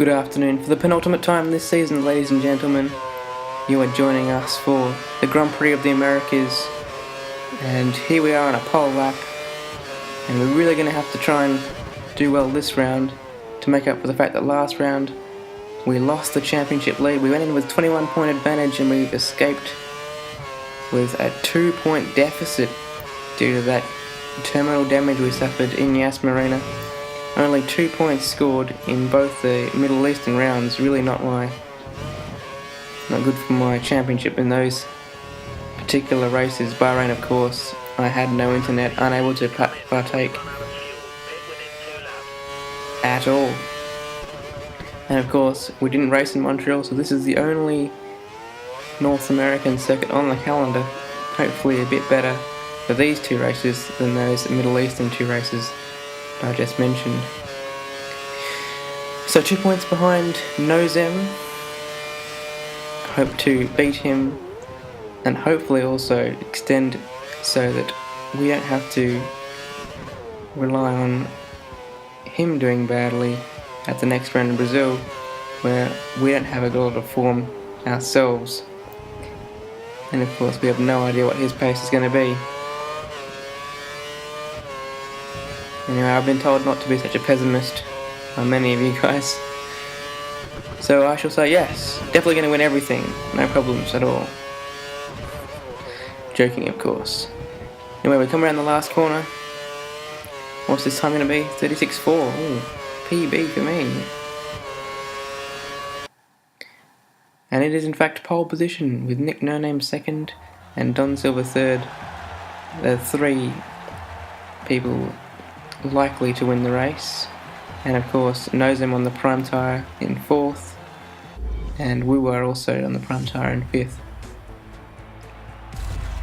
Good afternoon. For the penultimate time this season, ladies and gentlemen, you are joining us for the Grand Prix of the Americas, and here we are on a pole lap, and we're really going to have to try and do well this round to make up for the fact that last round we lost the championship lead. We went in with 21-point advantage and we've escaped with a 2-point deficit due to that terminal damage we suffered in Yas Marina. Only 2 points scored in both the Middle Eastern rounds. Really not good for my championship in those particular races. Bahrain, of course, I had no internet, unable to partake at all. And of course, we didn't race in Montreal, so this is the only North American circuit on the calendar. Hopefully a bit better for these two races than those Middle Eastern two races I just mentioned. So 2 points behind Nozem. Hope to beat him and hopefully also extend so that we don't have to rely on him doing badly at the next round in Brazil, where we don't have a lot of form ourselves. And of course we have no idea what his pace is going to be. Anyway, I've been told not to be such a pessimist by many of you guys. So I shall say yes, definitely going to win everything, no problems at all. Joking, of course. Anyway, we come around the last corner. What's this time going to be? 36.4. Ooh, PB for me. And it is in fact pole position with Nick No Name second and Don Silver third. The three people likely to win the race, and of course Nozem on the prime tyre in fourth, and Wu are also on the prime tyre in fifth.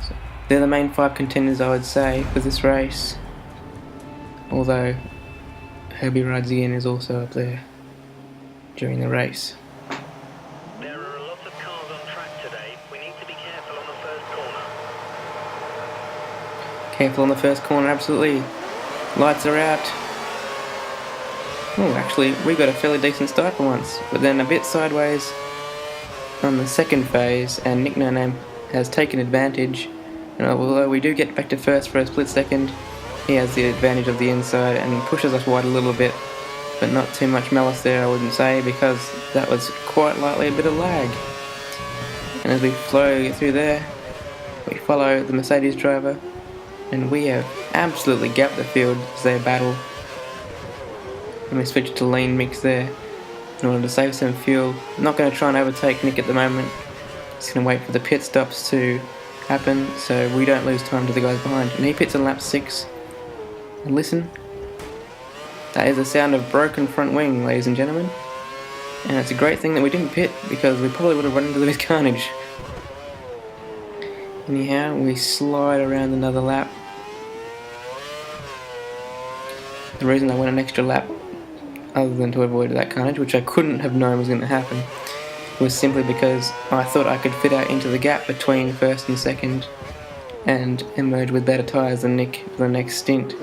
So they're the main five contenders, I would say, for this race, although Herbie Rides Again is also up there during the race. There are a lot of cars on track today. We need to be careful on the first corner. Careful on the first corner, absolutely. Lights are out. Oh, actually, we got a fairly decent start for once, but then a bit sideways on the second phase, and Nick No Name has taken advantage. And although we do get back to first for a split second, he has the advantage of the inside and pushes us wide a little bit, but not too much malice there, I wouldn't say, because that was quite likely a bit of lag. And as we flow through there, we follow the Mercedes driver, and we have absolutely gapped the field as they battle. And we switch to lean mix there in order to save some fuel. I'm not going to try and overtake Nick at the moment. Just going to wait for the pit stops to happen so we don't lose time to the guys behind. And he pits on lap 6. And listen, that is the sound of broken front wing, ladies and gentlemen. And it's a great thing that we didn't pit, because we probably would have run into this carnage. Anyhow, we slide around another lap. The reason I went an extra lap, other than to avoid that carnage, which I couldn't have known was going to happen, was simply because I thought I could fit out into the gap between first and second and emerge with better tyres than Nick for the next stint.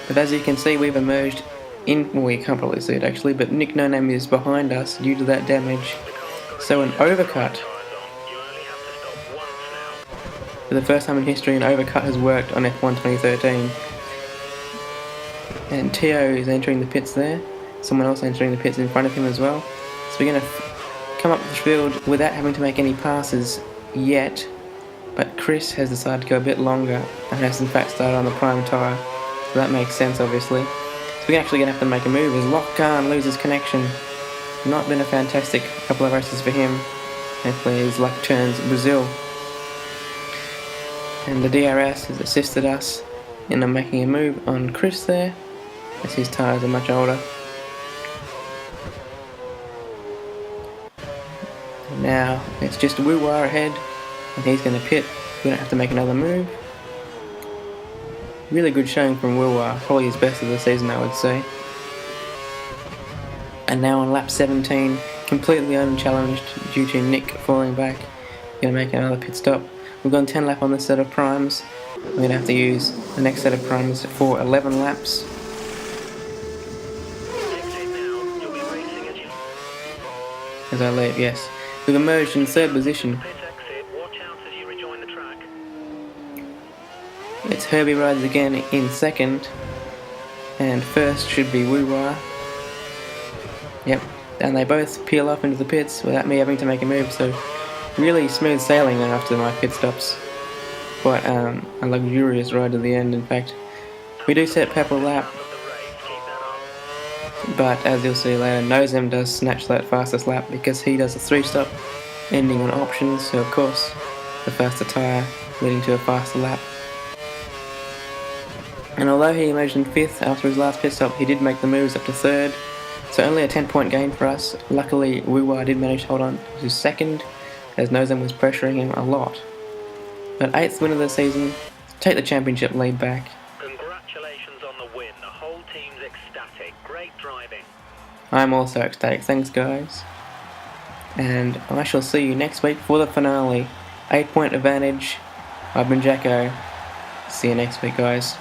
But as you can see, we've emerged in, well, you can't probably see it actually, but Nick No Name is behind us due to that damage. So an overcut. For the first time in history, an overcut has worked on F1 2013. And Tio is entering the pits there. Someone else entering the pits in front of him as well. So we're going to come up the field without having to make any passes yet. But Chris has decided to go a bit longer and has in fact started on the prime tyre. So that makes sense, obviously. So we're actually going to have to make a move as Lock Khan loses connection. Not been a fantastic couple of races for him. Hopefully his luck turns Brazil. And the DRS has assisted us in making a move on Chris there, as his tyres are much older. And now it's just Wu War ahead, and he's going to pit. We don't have to make another move. Really good showing from Wu War, probably his best of the season, I would say. And now on lap 17, completely unchallenged due to Nick falling back. Gonna make another pit stop. We've gone 10 lap on this set of primes. We're gonna have to use the next set of primes for 11 laps. Exit now. You'll be racing as you As I leave, yes. We've emerged in third position. pit exit. Watch out as you rejoin the track. It's Herbie rides again in second. And first should be Woo-Wah. Yep. And they both peel off into the pits without me having to make a move, so really smooth sailing after my pit stops. Quite a luxurious ride to the end, in fact. We do set Pep a lap, Of the race. Keep that up. but as you'll see later, Nosem does snatch that fastest lap because he does a 3-stop ending on options, so of course the faster tyre leading to a faster lap. And although he emerged in 5th after his last pit stop, he did make the moves up to 3rd, so only a 10-point gain for us. Luckily, Woo-Wah did manage to hold on to 2nd, as Nosem was pressuring him a lot. But 8th win of the season, take the championship lead back. Congratulations on the win. The whole team's ecstatic. Great driving. I'm also ecstatic, thanks guys. And I shall see you next week for the finale. 8-point advantage. I've been Jacko. See you next week, guys.